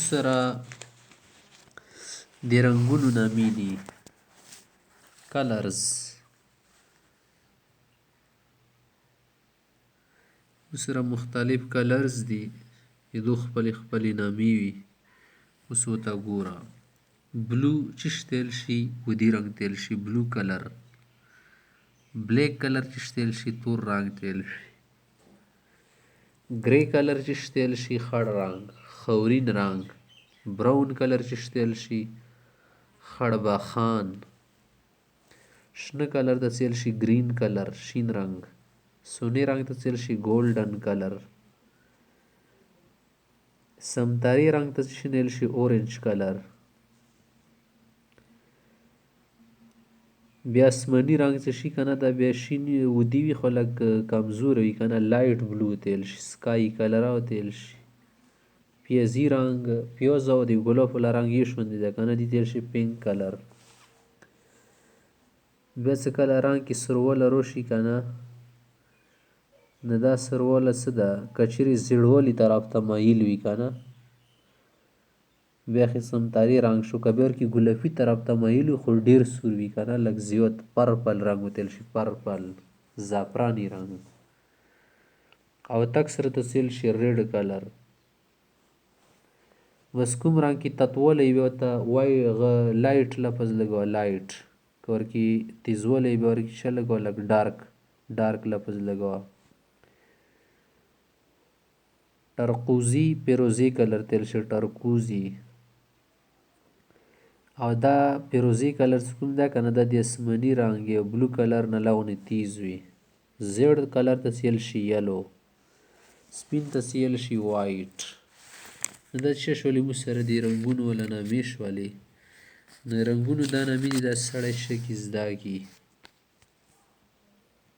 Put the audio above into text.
سره د رنګونو نامې دي. کلرز. سره مختلف کلرز دي چې دو خپلې خپلې نامې وي. اوس ورته ګوره. بلو چش تیل شي ودي رنګ تیل شي بلو کلر. بلیک کلر چش تیل شي تور رنګ تیل شي. گری کلر چش تیل شي خړ رنګ خورین رنګ. براون کلر چش تیل شي خړ باخان. شنه کلر ته تیل شي گرین کلر شین رنګ. سونی رنګ ته تیل شي ګولډن کلر. سمتاری رنګ ته تیل شي اورنج کلر. بیا اسمنی رنګ څه شي کنه دا بیا شین ودي وي خو لږ کمزور وي کنه لایټ بلو تیل شي سکای کلر او تیل شي. پیازی رنګ پیاز او دی ګلاب ولا رنګ یې شوندې ده کنه دی تیل شي پینک کلر. بیا څه کله رنګ کې سرواله روشي کنه نه دا سرواله څه ده کچرې زیړوالي طرف ته مایل وي کنه بیا سمتاری رنګ شو کبیر کې ګلفي طرف ته مایل وي خو ډیر سور وي کنه لږ زیات پرپل رنګ وتل شي پرپل زعفراني رنګ. او تک سره ته تیل شي ریډ کلر. بس کوم رنګ کې تتوالی وي ورته وایي لایټ لفظ لګوه لایټ که ورکې تیزوالی بیا ورکې څه لګوه لږ ډارک لفظ لګوه. ټرقوزي پیروزي کلر تیل شي ټرقوزي. او دا پیروزي کلر کوم ده کنه دا د اسمني رنګ یا بلو کلر نه لونې تیز وي. زیړ کلر ته تیل شي یلو. سپین ته تیل شي وایټ. نو دا څه شولې موږ سره د رنګونو ولا نامې شولې. نو رنګونو دا نامې دي دا سړی ښه کې زده کړي.